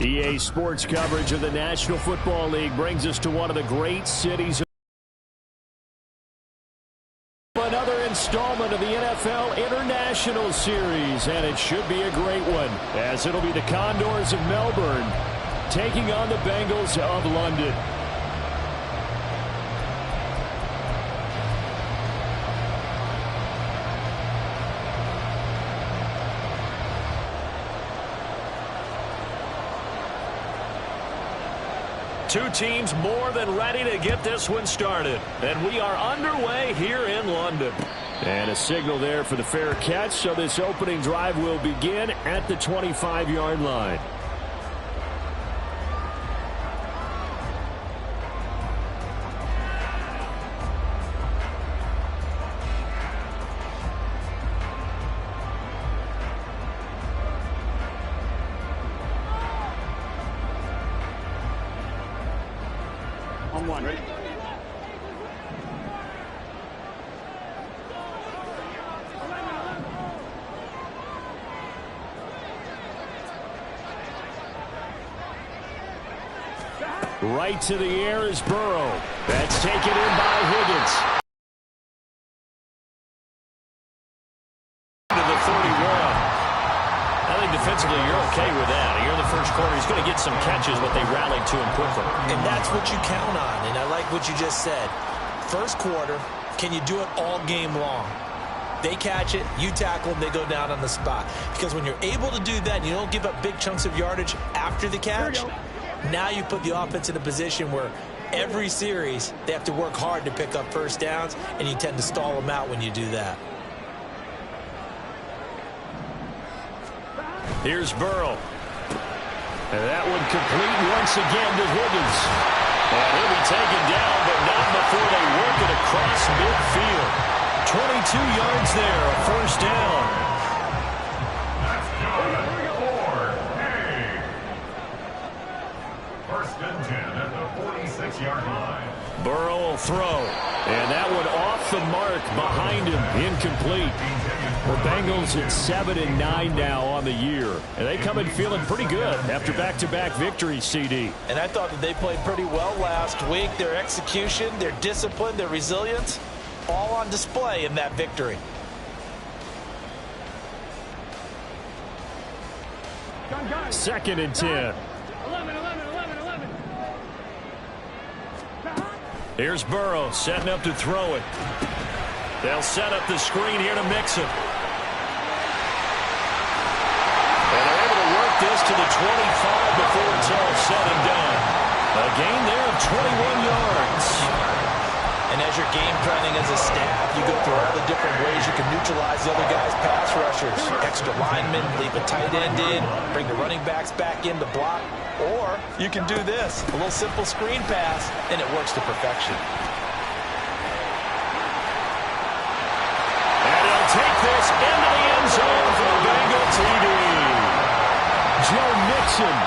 EA Sports coverage of the National Football League brings us to one of the great cities. Another installment of the NFL International Series, and it should be a great one, as it'll be the Condors of Melbourne taking on the Bengals of London. Two teams more than ready to get this one started. And we are underway here in London. And a signal there for the fair catch, so this opening drive will begin at the 25-yard line. On one. Ready? Right to the air is Burrow. That's taken in by Higgins. To the 31. I think defensively you're okay with that. You're in the first quarter. He's going to get some catches, but they rallied to him quickly. And that's what you count on. And I like what you just said. First quarter, can you do it all game long? They catch it, you tackle them, they go down on the spot. Because when you're able to do that and you don't give up big chunks of yardage after the catch, now you put the offense in a position where every series they have to work hard to pick up first downs, and you tend to stall them out when you do that. Here's Burrow. And that one complete once again to Higgins. And he'll be taken down, but not before they work it across midfield. 22 yards there, a first down. First and 10 at the 46-yard line. Burrow will throw. And that one off the mark behind him, incomplete. The Bengals at 7-9 now on the year. And they come in feeling pretty good after back-to-back victories, CD. And I thought that they played pretty well last week. Their execution, their discipline, their resilience, all on display in that victory. Second and 10. Here's Burrow setting up to throw it. They'll set up the screen here to mix it. And they're able to work this to the 25 before it's all said and done. A gain there of 21 yards. And as you're game planning as a staff, you go through all the different ways you can neutralize the other guy's pass rushers. Extra linemen, leave a tight end in, bring the running backs back in to block. Or you can do this, a little simple screen pass, and it works to perfection. And he'll take this into the end zone for the Bengal TD. Joe Mixon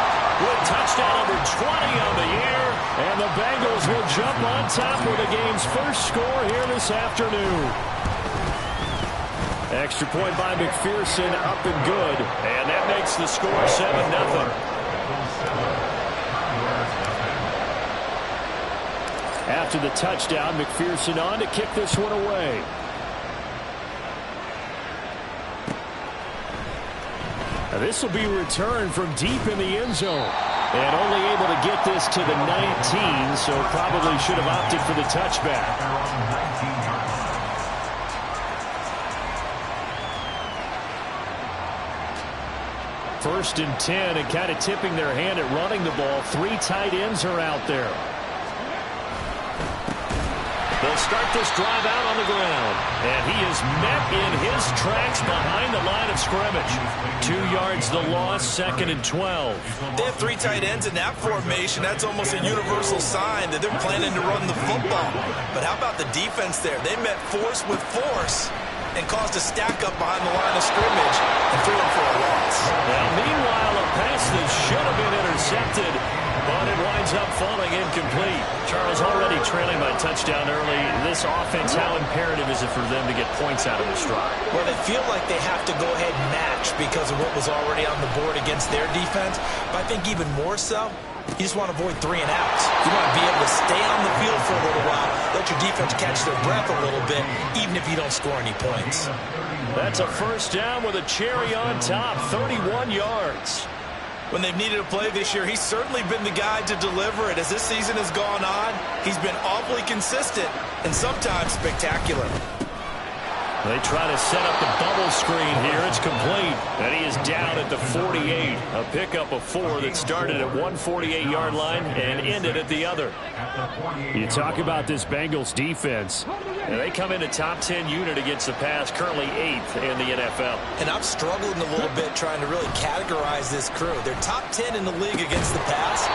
with touchdown number 20 on the year. And the Bengals will jump on top with the game's first score here this afternoon. Extra point by McPherson, up and good. And that makes the score 7-0. After the touchdown, McPherson on to kick this one away. Now this will be returned from deep in the end zone. And only able to get this to the 19, so probably should have opted for the touchback. First and 10, and kind of tipping their hand at running the ball. Three tight ends are out there. They'll start this drive out on the ground. And he is met in his tracks behind the line of scrimmage. 2 yards the loss, second and 12. They have three tight ends in that formation. That's almost a universal sign that they're planning to run the football. But how about the defense there? They met force with force and caused a stack up behind the line of scrimmage and threw him for a loss. Now, meanwhile, a pass that should have been intercepted, but it winds ends up falling incomplete. Charles, already trailing by touchdown early. This offense, how imperative is it for them to get points out of this drive? Well, they feel like they have to go ahead and match because of what was already on the board against their defense. But I think even more so, you just want to avoid 3 and outs. You want to be able to stay on the field for a little while, let your defense catch their breath a little bit, even if you don't score any points. That's a first down with a cherry on top, 31 yards. When they've needed a play this year, he's certainly been the guy to deliver it. As this season has gone on, he's been awfully consistent and sometimes spectacular. They try to set up the bubble screen here. It's complete. And he is down at the 48. A pickup of 4 that started at 148-yard line and ended at the other. You talk about this Bengals defense. And they come into top 10 unit against the pass, currently 8th in the NFL. And I'm struggling a little bit trying to really categorize this crew. They're top 10 in the league against the pass,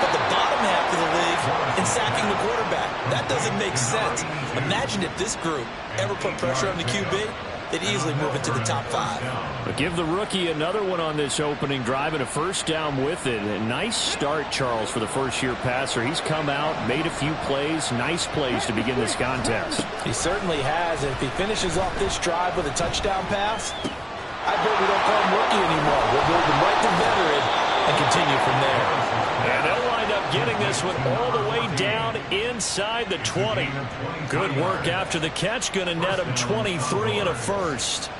but the bottom half of the league in sacking the quarterback. That doesn't make sense. Imagine if this group ever put pressure on the QB, they'd easily move into the top 5. But give the rookie another one on this opening drive and a first down with it. A nice start, Charles, for the first-year passer. He's come out, made a few plays, nice plays to begin this contest. He certainly has. And if he finishes off this drive with a touchdown pass, I bet we don't call him rookie anymore. We'll move him right to veteran and continue from there. And they'll wind up getting this one all the way down inside the 20. Good work after the catch. Going to net him 23 and a first.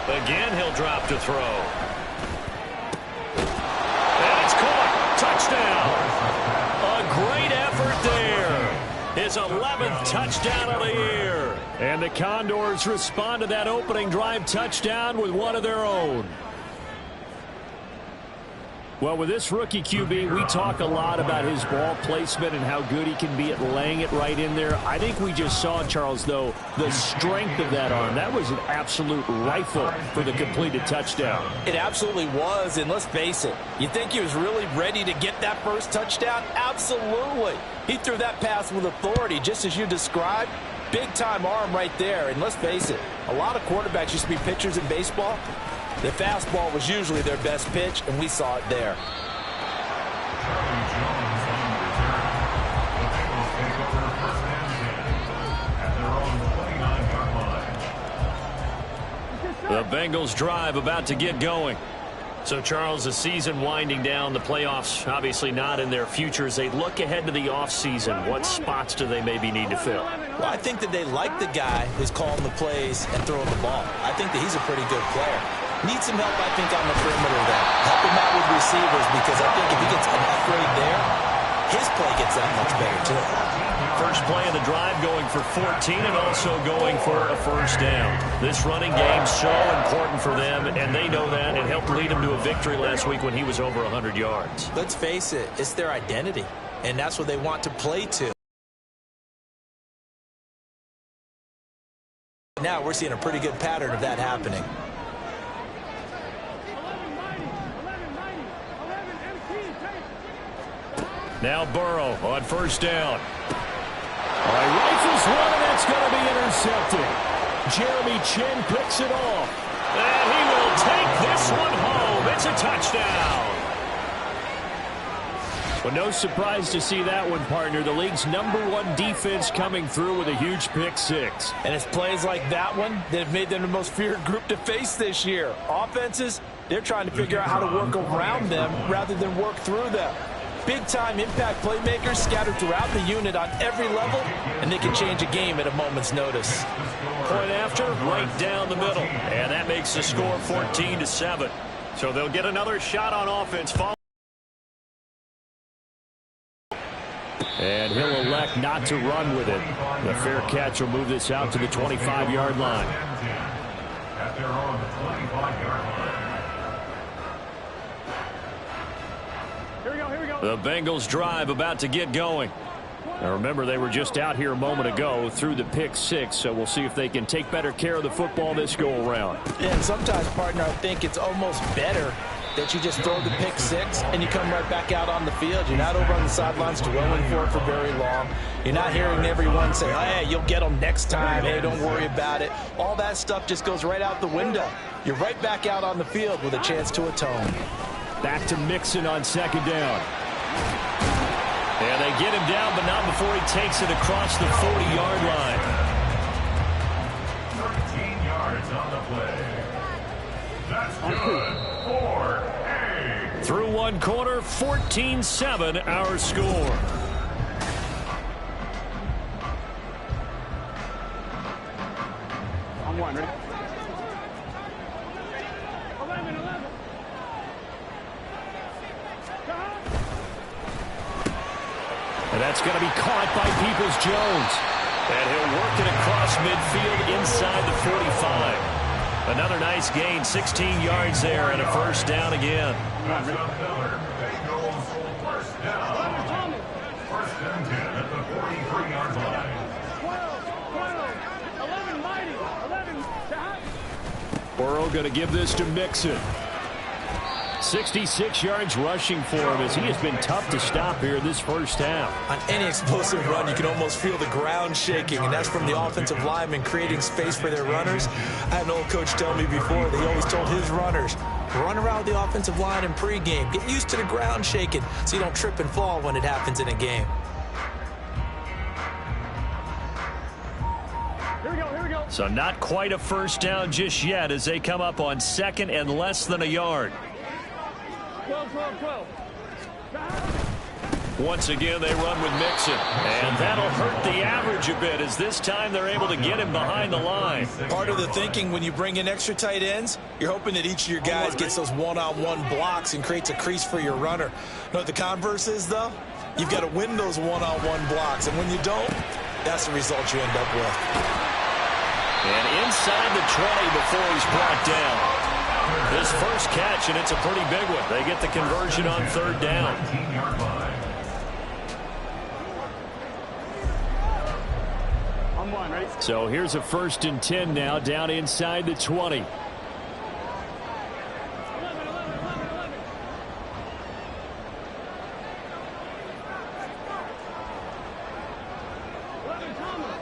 Again, he'll drop to throw. And it's caught. Touchdown. A great effort there. His 11th touchdown of the year. And the Condors respond to that opening drive touchdown with one of their own. Well, with this rookie QB, we talk a lot about his ball placement and how good he can be at laying it right in there. I think we just saw, Charles, though, the strength of that arm. That was an absolute rifle for the completed touchdown. It absolutely was, and let's face it, you think he was really ready to get that first touchdown? Absolutely. He threw that pass with authority, just as you described. Big-time arm right there, and let's face it, a lot of quarterbacks used to be pitchers in baseball. The fastball was usually their best pitch, and we saw it there. The Bengals drive about to get going. So, Charles, the season winding down, the playoffs obviously not in their future. As they look ahead to the offseason, what spots do they maybe need to fill? Well, I think that they like the guy who's calling the plays and throwing the ball. I think that he's a pretty good player. Needs some help, I think, on the perimeter there. Help him out with receivers, because I think if he gets an upgrade there, his play gets that much better, too. First play of the drive going for 14 and also going for a first down. This running game so important for them, and they know that. It helped lead them to a victory last week when he was over 100 yards. Let's face it, it's their identity, and that's what they want to play to. Now we're seeing a pretty good pattern of that happening. Now Burrow on first down. Rifles one, and that's going to be intercepted. Jeremy Chin picks it off. And he will take this one home. It's a touchdown. Well, no surprise to see that one, partner. The league's #1 defense coming through with a huge pick six. And it's plays like that one that have made them the most feared group to face this year. Offenses, they're trying to figure out how to work around them rather than work through them. Big-time impact playmakers scattered throughout the unit on every level, and they can change a game at a moment's notice. Point after, right down the middle. And that makes the score 14-7. So they'll get another shot on offense. And he'll elect not to run with it. The fair catch will move this out to the 25-yard line. At their own 25-yard line. The Bengals drive about to get going. Now remember, they were just out here a moment ago through the pick six, so we'll see if they can take better care of the football this go-around. Yeah, and sometimes, partner, I think it's almost better that you just throw the pick six and you come right back out on the field. You're not over on the sidelines dwelling for it for very long. You're not hearing everyone say, hey, you'll get them next time. Hey, don't worry about it. All that stuff just goes right out the window. You're right back out on the field with a chance to atone. Back to Mixon on second down. And they get him down, but not before he takes it across the 40-yard line. 13 yards on the play. That's good. 4-8. Through one quarter, 14-7 our score. On one, ready? And that's going to be caught by Peoples-Jones. And he'll work it across midfield inside the 45. Another nice gain, 16 yards there, and a first down again. That's another Bengals first down. First and 10 at the 43-yard line. 11, mighty, 11, Burrow going to give this to Mixon. 66 yards rushing for him as he has been tough to stop here in this first half. On any explosive run, you can almost feel the ground shaking, and that's from the offensive linemen creating space for their runners. I had an old coach tell me before that he always told his runners, run around the offensive line in pregame. Get used to the ground shaking so you don't trip and fall when it happens in a game. Here we go, here we go. So not quite a first down just yet as they come up on second and less than a yard. 12, 12, 12. Once again, they run with Mixon. And that'll hurt the average a bit as this time they're able to get him behind the line. Part of the thinking when you bring in extra tight ends, you're hoping that each of your guys gets those one-on-one blocks and creates a crease for your runner. You know what the converse is, though? You've got to win those one-on-one blocks. And when you don't, that's the result you end up with. And inside the 20 before he's brought down. His first catch, and it's a pretty big one. They get the conversion on third down. 19-yard line. On one, ready? So here's a 1st and 10 now, down inside the 20. 11, 11, 11, 11. 11, Thomas.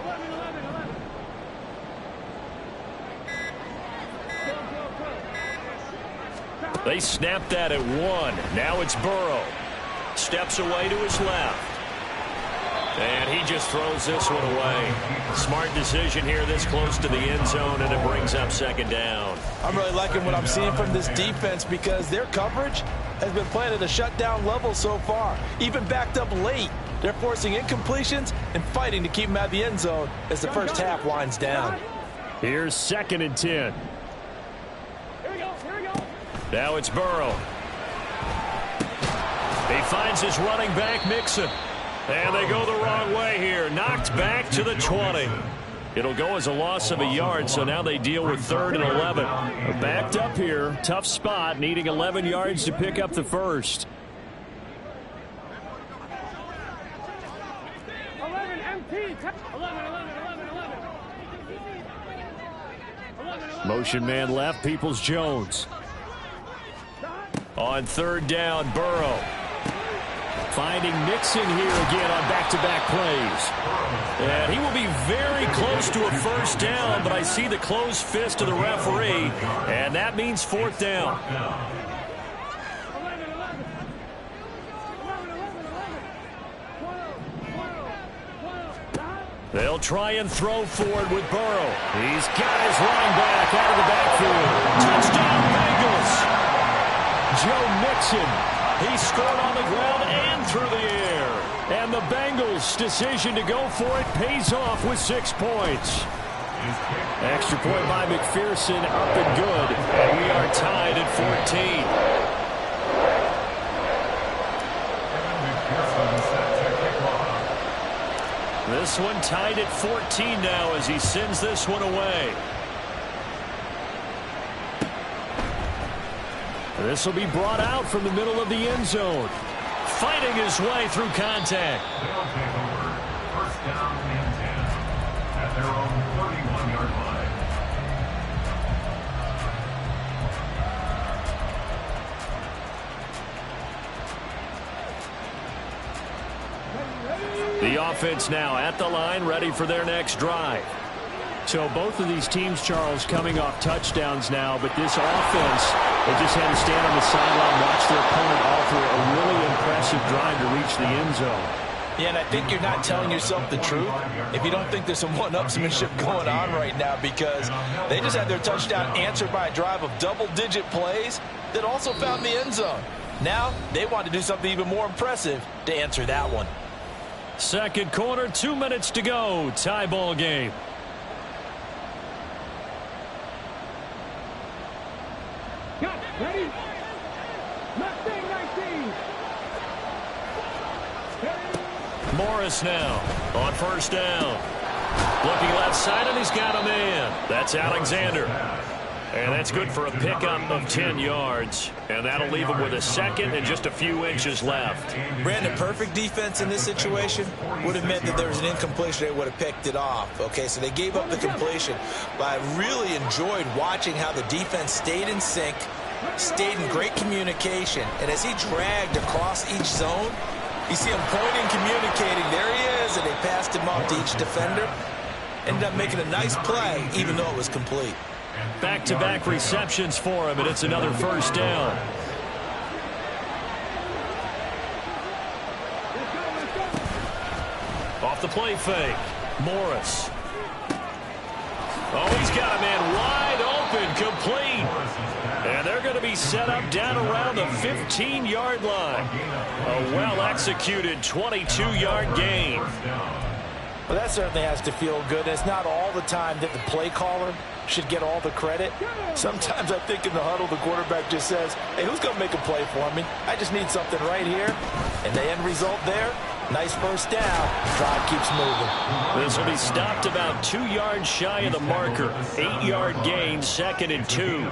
11, 11, 11. 12, 12, 12. They snapped that at 1. Now it's Burrow. Steps away to his left. And he just throws this one away. Smart decision here this close to the end zone, and it brings up second down. I'm really liking what I'm seeing from this defense because their coverage has been playing at a shutdown level so far. Even backed up late. They're forcing incompletions and fighting to keep them out of the end zone as the first half winds down. Here's 2nd and 10. Here we go, here we go. Now it's Burrow. He finds his running back, Mixon. And they go the wrong way here. Knocked back to the 20. It'll go as a loss of a yard, so now they deal with 3rd and 11. Backed up here. Tough spot, needing 11 yards to pick up the first. 11, MT. 11, 11, 11, 11. Motion man left, Peoples-Jones. On 3rd down, Burrow. Finding Mixon here again on back-to-back plays. And he will be very close to a first down, but I see the closed fist of the referee, and that means 4th down. 11, 11. 11, 11, 11. 12, 12, 12. They'll try and throw forward with Burrow. He's got his running back out of the backfield. Touchdown, Bengals. Joe Mixon. He scored on the ground and through the air. And the Bengals' decision to go for it pays off with 6 points. Extra point by McPherson, up and good. And we are tied at 14. This one tied at 14 now as he sends this one away. This will be brought out from the middle of the end zone. Fighting his way through contact. They'll take over. First down and 10 at their own 31-yard The offense now at the line, ready for their next drive. So both of these teams, Charles, coming off touchdowns now, but this offense, they just had to stand on the sideline, watch their opponent offer a really impressive drive to reach the end zone. Yeah, and I think you're not telling yourself the truth if you don't think there's some one-upsmanship going on right now, because they just had their touchdown answered by a drive of double-digit plays that also found the end zone. Now they want to do something even more impressive to answer that one. Second quarter, 2 minutes to go. Tie ball game. Ready? 19. Morris now on first down. Looking left side, and he's got a man. That's Alexander. And that's good for a pickup of 10 yards. And that'll leave him with a second and just a few inches left. Brandon, perfect defense in this situation would have meant that there was an incompletion. They would have picked it off. Okay, so they gave up the completion. But I really enjoyed watching how the defense stayed in sync, stayed in great communication. And as he dragged across each zone, you see him pointing, communicating. There he is, and they passed him off to each defender. Ended up making a nice play, even though it was complete. Back-to-back receptions for him, and it's another first down. Off the play fake. Morris. Oh, he's got a man wide open, complete. And they're going to be set up down around the 15-yard line. A well-executed 22-yard gain. Well, that certainly has to feel good. It's not all the time that the play caller should get all the credit. Sometimes I think in the huddle, the quarterback just says, hey, who's going to make a play for me? I just need something right here. And the end result there, nice first down. Drive keeps moving. This will be stopped about 2 yards shy of the marker. 8-yard gain, 2nd and 2.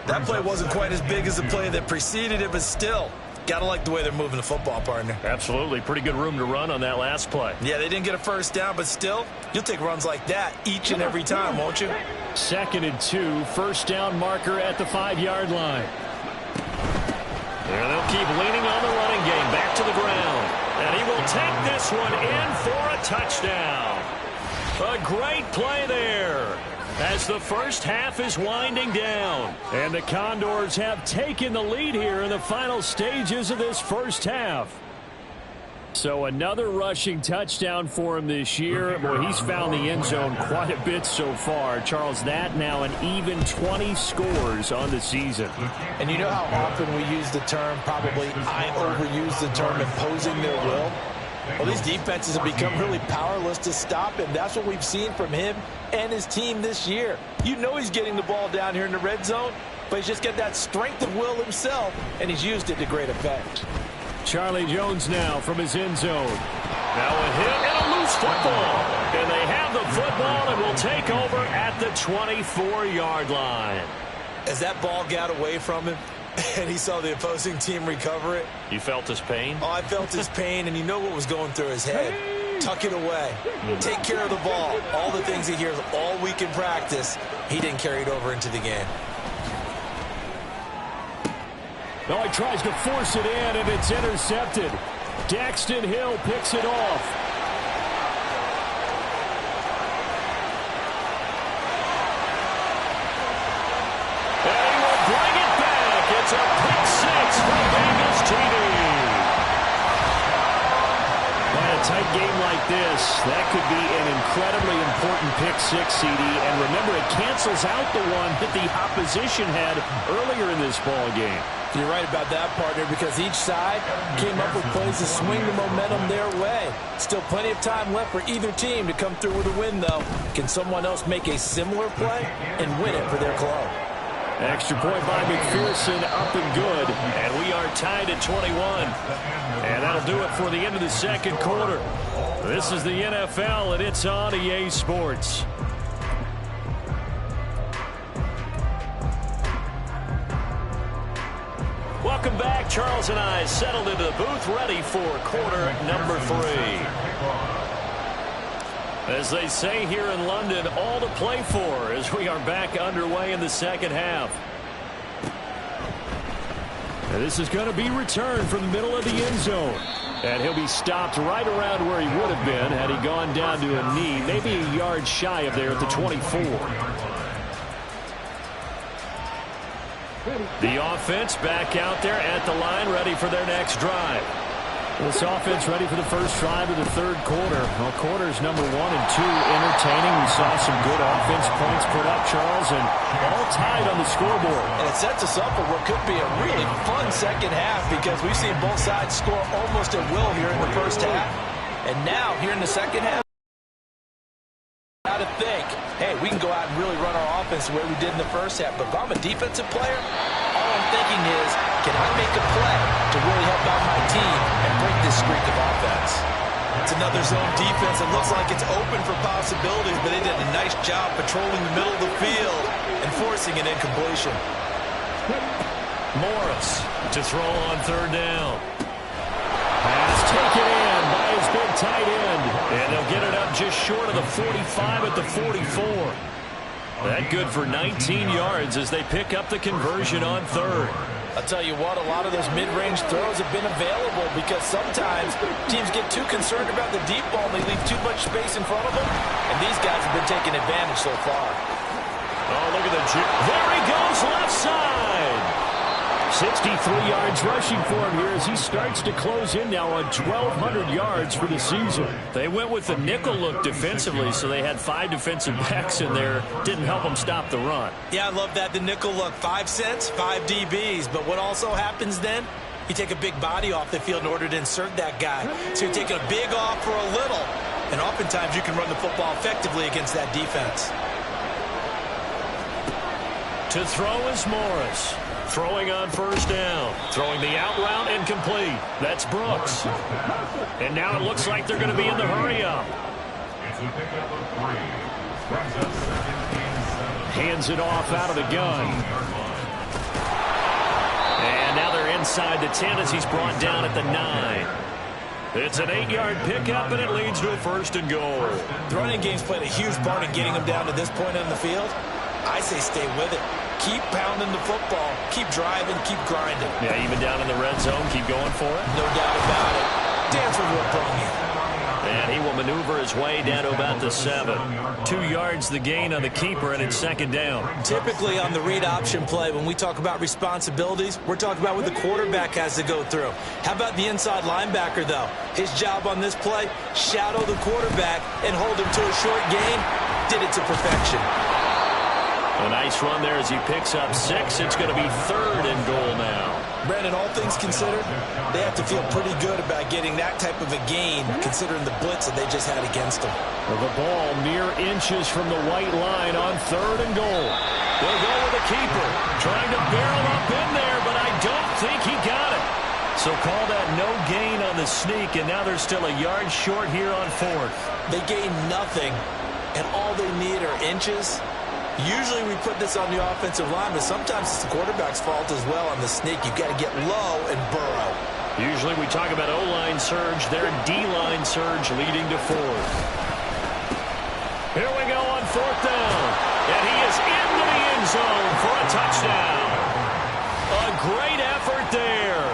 That play wasn't quite as big as the play that preceded it, but still, gotta like the way they're moving the football, partner. Absolutely. Pretty good room to run on that last play. Yeah, they didn't get a first down, but still, you'll take runs like that each and every time, won't you? 2nd and 2, first down marker at the 5-yard line. And they'll keep leaning on the running game, back to the ground. And he will take this one in for a touchdown. A great play there as the first half is winding down. And the Condors have taken the lead here in the final stages of this first half. So another rushing touchdown for him this year. Boy, he's found the end zone quite a bit so far. Charles, that now an even 20 scores on the season. And you know how often we use the term, probably I overuse the term, imposing their will? Well, these defenses have become really powerless to stop him. That's what we've seen from him and his team this year. You know he's getting the ball down here in the red zone, but he's just got that strength of will himself, and he's used it to great effect. Charlie Jones now from his end zone. Now a hit and a loose football. And they have the football and will take over at the 24-yard line. As that ball got away from him, and he saw the opposing team recover it. You felt his pain? Oh, I felt his pain, and you know what was going through his head. Tuck it away. Take care of the ball. All the things he hears all week in practice, he didn't carry it over into the game. Oh, he tries to force it in, and it's intercepted. Daxton Hill picks it off. And he will bring it back. It's a pick six for Bengals TD. By a tight game like this, that could be an incredibly important pick six, CD. And remember, it cancels out the one that the opposition had earlier in this ball game. You're right about that, partner, because each side came up with plays to swing the momentum their way. Still plenty of time left for either team to come through with a win, though. Can someone else make a similar play and win it for their club? Extra point by McPherson, up and good. And we are tied at 21. And that'll do it for the end of the second quarter. This is the NFL, and it's on EA Sports. Welcome back. Charles and I settled into the booth, ready for quarter number 3. As they say here in London, all to play for as we are back underway in the second half. And this is going to be returned from the middle of the end zone. And he'll be stopped right around where he would have been had he gone down to a knee, maybe a yard shy of there at the 24. The offense back out there at the line, ready for their next drive. This offense ready for the first drive of the third quarter. Well, quarters number 1 and 2 entertaining. We saw some good offense points put up, Charles, and all tied on the scoreboard. And it sets us up for what could be a really fun second half because we've seen both sides score almost at will here in the first half. And now, here in the second half, got to think, hey, we can go out and really run our offense the way we did in the first half. But if I'm a defensive player, all I'm thinking is, can I make a play to really help out my team and break this streak of offense? It's another zone defense. It looks like it's open for possibilities, but they did a nice job patrolling the middle of the field and forcing an incompletion. Morris to throw on third down. Pass taken in by his big tight end. And they'll get it up just short of the 45 at the 44. That good for 19 yards as they pick up the conversion on third. I'll tell you what, a lot of those mid-range throws have been available because sometimes teams get too concerned about the deep ball and they leave too much space in front of them. And these guys have been taking advantage so far. Oh, look at the there he goes, left side. 63 yards rushing for him here as he starts to close in now on 1,200 yards for the season. They went with the nickel look defensively, so they had 5 defensive backs in there. Didn't help them stop the run. Yeah, I love that, the nickel look. 5 cents, 5 DBs. But what also happens then? You take a big body off the field in order to insert that guy. So you're taking a big off for a little. And oftentimes you can run the football effectively against that defense. To throw is Morris. Throwing on first down. Throwing the out route incomplete. That's Brooks. And now it looks like they're going to be in the hurry-up. Hands it off out of the gun. And now they're inside the 10 as he's brought down at the 9. It's an 8-yard pickup, and it leads to a first and goal. The running game's played a huge part in getting them down to this point on the field. I say stay with it. Keep pounding the football. Keep driving. Keep grinding. Yeah, even down in the red zone, keep going for it. No doubt about it. Dance with what brought you. And he will maneuver his way down to about the 7. 2 yards the gain on the keeper, and it's second down. Typically on the read option play, when we talk about responsibilities, we're talking about what the quarterback has to go through. How about the inside linebacker, though? His job on this play, shadow the quarterback and hold him to a short gain. Did it to perfection. A nice run there as he picks up 6. It's going to be third and goal now. Brandon, all things considered, they have to feel pretty good about getting that type of a gain, considering the blitz that they just had against them. Well, the ball mere inches from the white line on third and goal. They'll go with the keeper, trying to barrel up in there, but I don't think he got it. So call that no gain on the sneak, and now they're still a yard short here on fourth. They gain nothing, and all they need are inches. Usually we put this on the offensive line, but sometimes it's the quarterback's fault as well on the sneak. You've got to get low and burrow. Usually we talk about O-line surge, their D-line surge leading to fourth. Here we go on fourth down. And he is into the end zone for a touchdown. A great effort there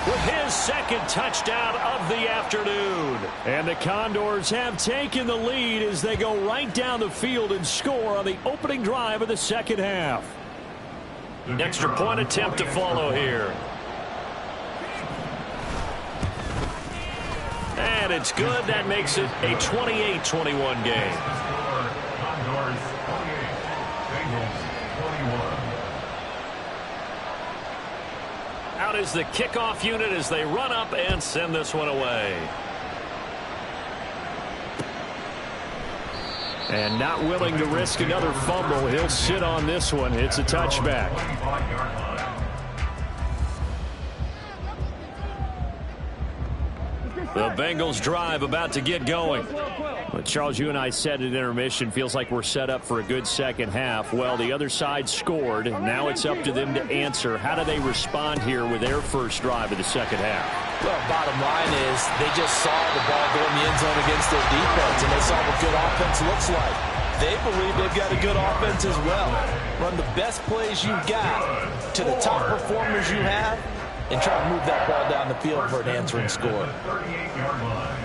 with his second touchdown of the afternoon. And the Condors have taken the lead as they go right down the field and score on the opening drive of the second half. An extra point attempt to follow here. And it's good. That makes it a 28-21 game. Condors 28, Bengals 21. Out is the kickoff unit as they run up and send this one away. And not willing to risk another fumble, he'll sit on this one. It's a touchback. The Bengals drive about to get going. But Charles, you and I said at intermission, feels like we're set up for a good second half. Well, the other side scored. Now it's up to them to answer. How do they respond here with their first drive of the second half? Well, bottom line is they just saw the ball go in the end zone against their defense, and they saw what good offense looks like. They believe they've got a good offense as well. Run the best plays you've got to the top performers you have, and try to move that ball down the field for an answering score. 38-yard line.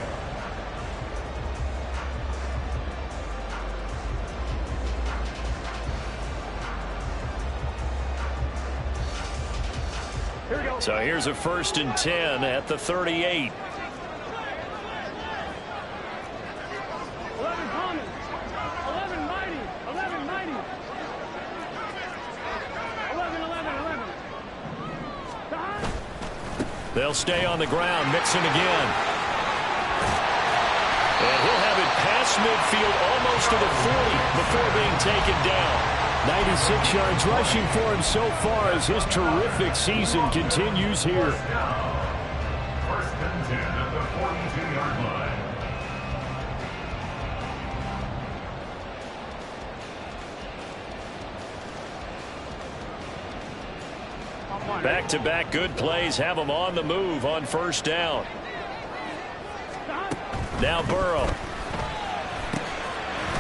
So here's a 1st and 10 at the 38. 11 Thomas. 11 Mighty. 11 Mighty. 11. They'll stay on the ground. Mixon again. And he'll have it past midfield almost to the 40 before being taken down. 96 yards rushing for him so far as his terrific season continues here. 1st and 10 at the 42-yard line. Back-to-back good plays have them on the move on 1st down. Now Burrow.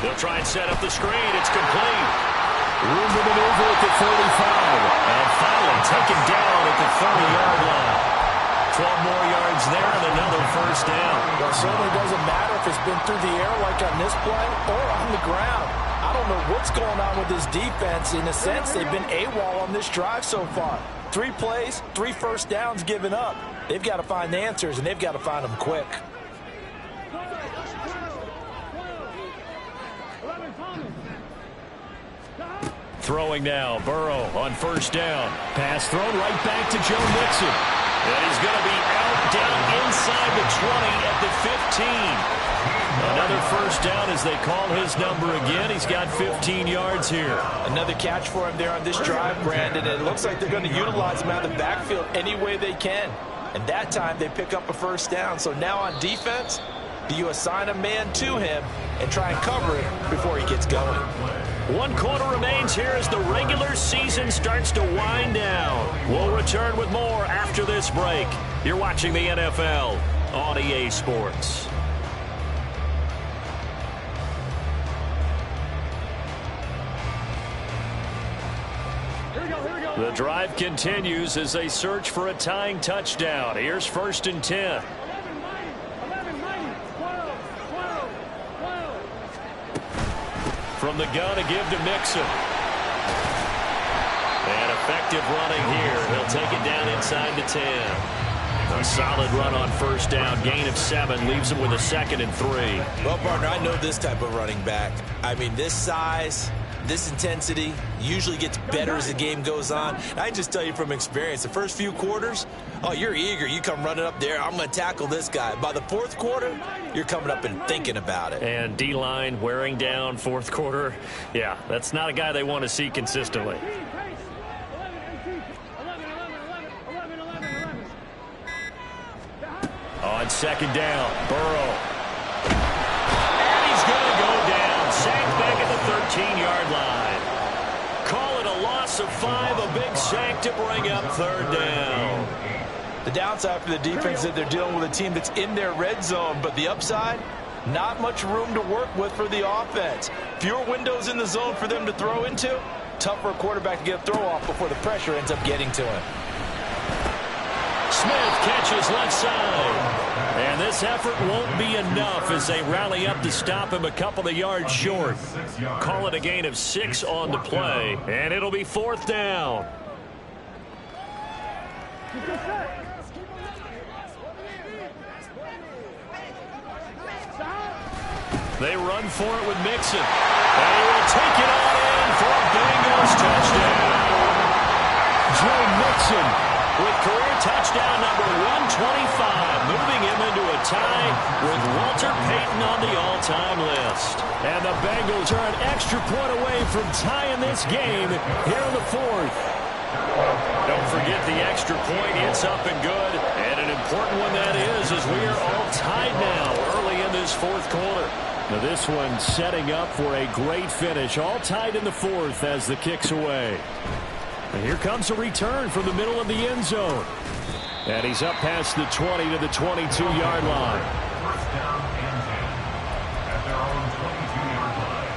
They'll try and set up the screen. It's complete. Room to maneuver at the 45. And finally taken down at the 30-yard line. 12 more yards there and another 1st down. Well, it certainly doesn't matter if it's been through the air like on this play or on the ground. I don't know what's going on with this defense. In a sense, they've been AWOL on this drive so far. 3 plays, 3 1st downs given up. They've got to find the answers, and they've got to find them quick. Throwing now, Burrow on 1st down. Pass thrown right back to Joe Mixon. And he's going to be out down inside the 20 at the 15. Another 1st down as they call his number again. He's got 15 yards here. Another catch for him there on this drive, Brandon. And it looks like they're going to utilize him out of the backfield any way they can. And that time they pick up a 1st down. So now on defense, do you assign a man to him and try and cover it before he gets going? 1 quarter remains here as the regular season starts to wind down. We'll return with more after this break. You're watching the NFL on EA Sports. The drive continues as they search for a tying touchdown. Here's 1st and 10. From the gun to give to Mixon. And effective running here. He'll take it down inside the 10. A solid run on 1st down. Gain of 7 leaves him with a 2nd and 3. Well, partner, I know this type of running back. I mean, this size, this intensity usually gets better as the game goes on. I just tell you from experience, the first few quarters, oh, you're eager. You come running up there. I'm going to tackle this guy. By the 4th quarter, you're coming up and thinking about it. And D-line wearing down 4th quarter. Yeah, that's not a guy they want to see consistently. On 2nd down, Burrow. And he's going to go down. Sacked back at the 13-yard line. Call it a loss of 5, a big sack to bring up 3rd down. The downside for the defense is that they're dealing with a team that's in their red zone, but the upside, not much room to work with for the offense. Fewer windows in the zone for them to throw into. Tough for a quarterback to get a throw off before the pressure ends up getting to him. Smith catches left side. And this effort won't be enough as they rally up to stop him a couple of yards short. Call it a gain of 6 on the play. And it'll be 4th down. They run for it with Mixon. And he will take it on in for a Bengals touchdown. Joe Mixon with career touchdown number 125, moving him into a tie with Walter Payton on the all-time list. And the Bengals are an extra point away from tying this game here in the 4th. Don't forget the extra point. It's up and good. And an important one that is, as we are all tied now early in this 4th quarter. Now this one setting up for a great finish. All tied in the 4th as the kick's away. And here comes a return from the middle of the end zone. And he's up past the 20 to the 22-yard line. 1st down and 10 at their own 22-yard line.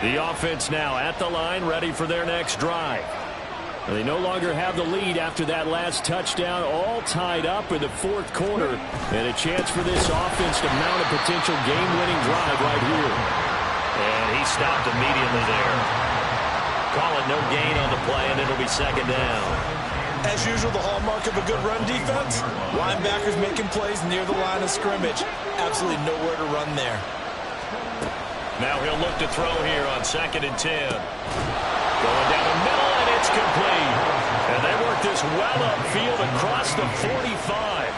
The offense now at the line, ready for their next drive. They no longer have the lead after that last touchdown, all tied up in the fourth quarter. And a chance for this offense to mount a potential game-winning drive right here. And he stopped immediately there. Call it no gain on the play, and it'll be second down. As usual, the hallmark of a good run defense, linebackers making plays near the line of scrimmage. Absolutely nowhere to run there. Now he'll look to throw here on 2nd and 10. Going down the middle, and it's complete. And they work this well upfield across the 45.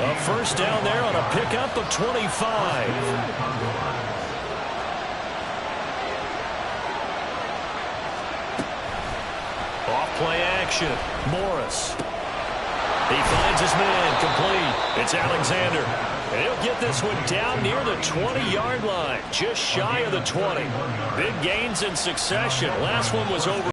A first down there on a pickup of 25. Off-play action. Morris. He finds his man, complete. It's Alexander. And he'll get this one down near the 20-yard line, just shy of the 20. Big gains in succession. Last one was over.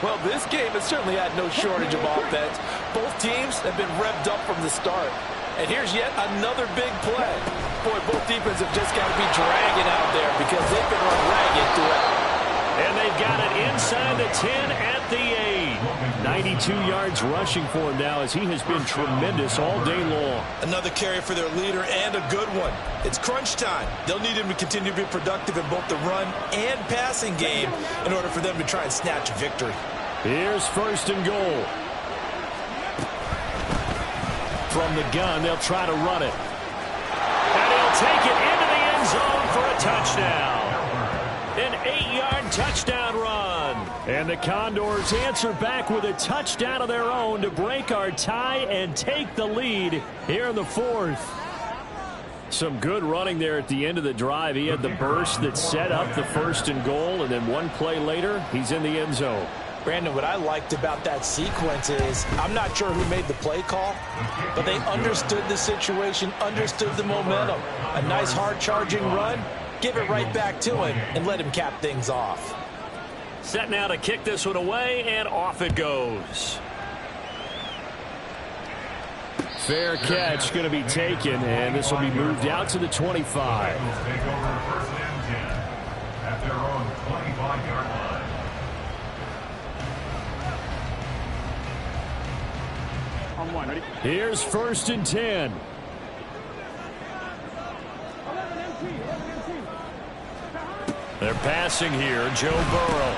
Well, this game has certainly had no shortage of offense. Both teams have been revved up from the start. And here's yet another big play. Boy, both defenses have just got to be dragging out there because they've been run ragged throughout. And they've got it inside the 10 at the 8. 92 yards rushing for him now as he has been tremendous all day long. Another carry for their leader and a good one. It's crunch time. They'll need him to continue to be productive in both the run and passing game in order for them to try and snatch a victory. Here's 1st and goal. From the gun, they'll try to run it. And he'll take it into the end zone for a touchdown. An 8-yard touchdown run. And the Condors answer back with a touchdown of their own to break our tie and take the lead here in the 4th. Some good running there at the end of the drive. He had the burst that set up the 1st and goal, and then one play later, he's in the end zone. Brandon, what I liked about that sequence is I'm not sure who made the play call, but they understood the situation, understood the momentum. A nice hard-charging run. Give it right back to him and let him cap things off. Set now to kick this one away, and off it goes. Fair catch going to be taken, and this will be moved out to the 25. Take over 1st and 10 at their own 25-yard line. On one, ready? Here's 1st and 10. 11 empty. They're passing here. Joe Burrow.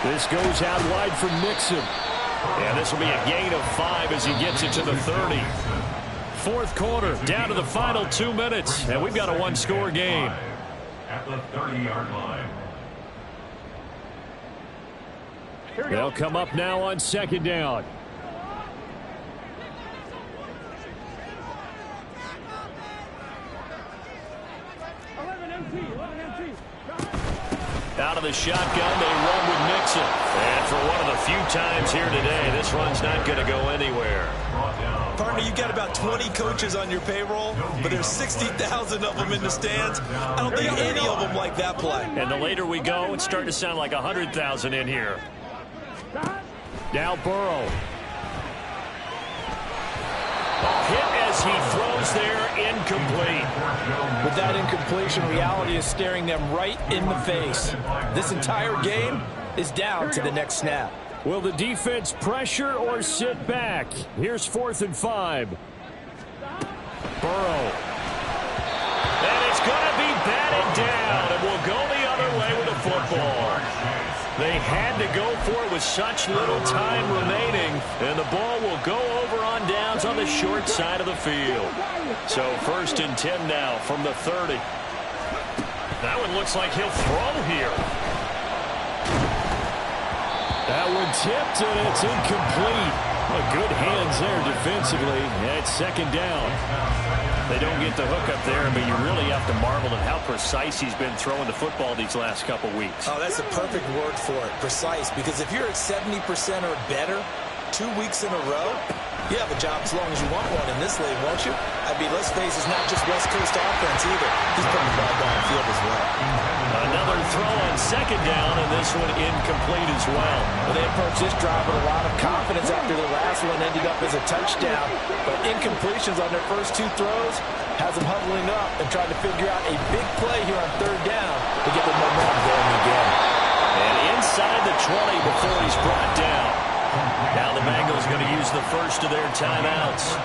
This goes out wide for Mixon. And this will be a gain of 5 as he gets it to the 30. 4th quarter, down to the final 2 minutes. And we've got a one-score game. At the 30-yard line. They'll come up now on 2nd down. Out of the shotgun, they run with Mixon. And for one of the few times here today, this run's not going to go anywhere. Partner, you got about 20 coaches on your payroll, but there's 60,000 of them in the stands. I don't think any of them like that play. And the later we go, it's starting to sound like 100,000 in here. Now Burrow. Hit as he throws there, incomplete. With that incompletion, reality is staring them right in the face. This entire game is down to the next snap. Will the defense pressure or sit back? Here's 4th and 5. Burrow. And it's going to be batted down, and we'll go the other way with the football. They had to go for it with such little time remaining, and the ball will go over on downs on the short side of the field. So 1st and 10 now from the 30. That one looks like he'll throw here. That one tipped, and it's incomplete. Good hands there defensively. It's 2nd down. They don't get the hook up there, but you really have to marvel at how precise he's been throwing the football these last couple weeks. Oh, that's the perfect word for it, precise, because if you're at 70% or better, 2 weeks in a row? You have a job as long as you want one in this league, won't you? I mean, let's face it, it's not just West Coast offense either. He's putting the ball down the field as well. Another throw on second down, and this one incomplete as well. Well, they approached this drive with a lot of confidence after the last one ended up as a touchdown. But incompletions on their first 2 throws has them huddling up and trying to figure out a big play here on third down to get the momentum going again. And inside the 20 before he's brought down. Now the Bengals going to use the first of their timeouts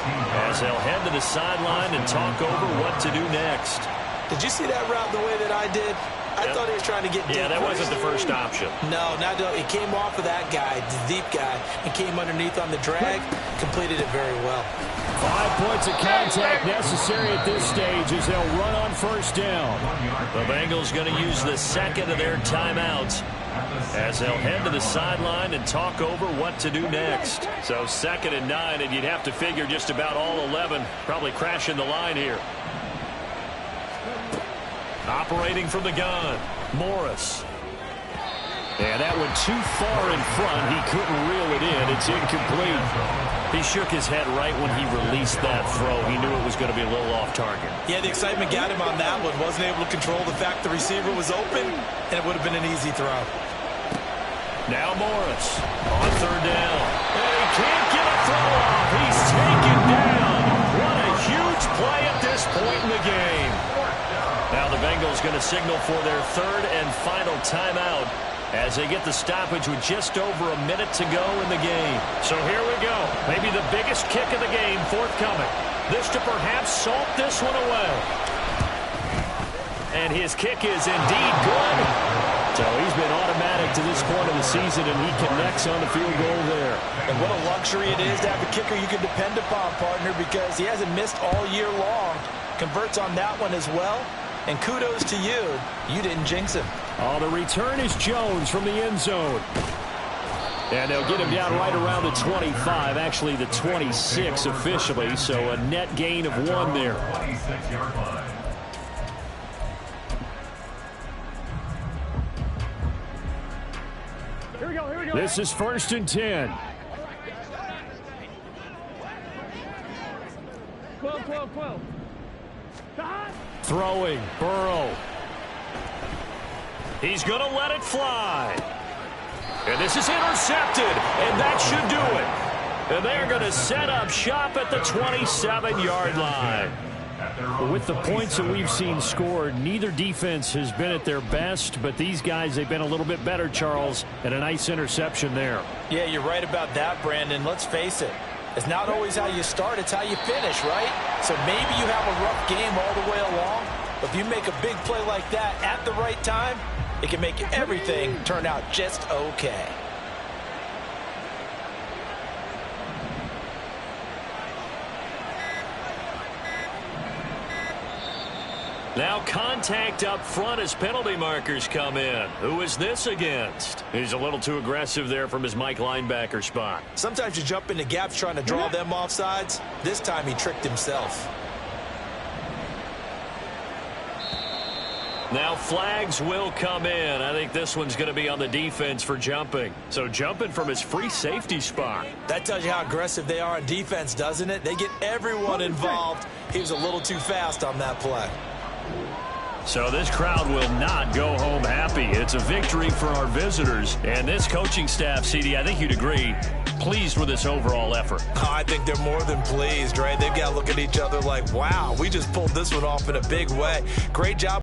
as they'll head to the sideline and talk over what to do next. Did you see that route the way that I did? I thought he was trying to get deep. Yeah, that wasn't the first option. No, it came off of that guy, the deep guy, and came underneath on the drag, completed it very well. 5 points of contact necessary at this stage as they'll run on first down. The Bengals going to use the second of their timeouts as they'll head to the sideline and talk over what to do next. So 2nd and 9, and you'd have to figure just about all 11 probably crashing the line here. Operating from the gun, Morris. And that went too far in front. He couldn't reel it in. It's incomplete. He shook his head right when he released that throw. He knew it was going to be a little off target. Yeah, the excitement got him on that one. Wasn't able to control the fact the receiver was open, and it would have been an easy throw. Now Morris on third down. And he can't get a throw off. He's taken down. What a huge play at this point in the game. Now the Bengals going to signal for their third and final timeout as they get the stoppage with just over a minute to go in the game. So here we go. Maybe the biggest kick of the game forthcoming. This to perhaps salt this one away. And his kick is indeed good. So he's been automatic to this point of the season, and he connects on the field goal there. And what a luxury it is to have a kicker you can depend upon, partner, because he hasn't missed all year long. Converts on that one as well. And kudos to you. You didn't jinx him. Oh, the return is Jones from the end zone. And they'll get him down right around the 25, actually the 26 officially, so a net gain of 1 there. Here we go. This is 1st and 10. 12. Throwing, Burrow. He's going to let it fly. And this is intercepted, and that should do it. And they're going to set up shop at the 27-yard line. With the points that we've seen scored, neither defense has been at their best, but these guys, they've been a little bit better, Charles, and a nice interception there. Yeah, you're right about that, Brandon. Let's face it. It's not always how you start, it's how you finish, right? So maybe you have a rough game all the way along, but if you make a big play like that at the right time, it can make everything turn out just okay. Now contact up front as penalty markers come in. Who is this against? He's a little too aggressive there from his Mike linebacker spot. Sometimes you jump into gaps trying to draw them off sides. This time he tricked himself. Now flags will come in. I think this one's going to be on the defense for jumping. So jumping from his free safety spot. That tells you how aggressive they are on defense, doesn't it? They get everyone involved. He was a little too fast on that play. So this crowd will not go home happy. It's a victory for our visitors. And this coaching staff, CD, I think you'd agree, pleased with this overall effort. Oh, I think they're more than pleased, right? They've got to look at each other like, wow, we just pulled this one off in a big way. Great job.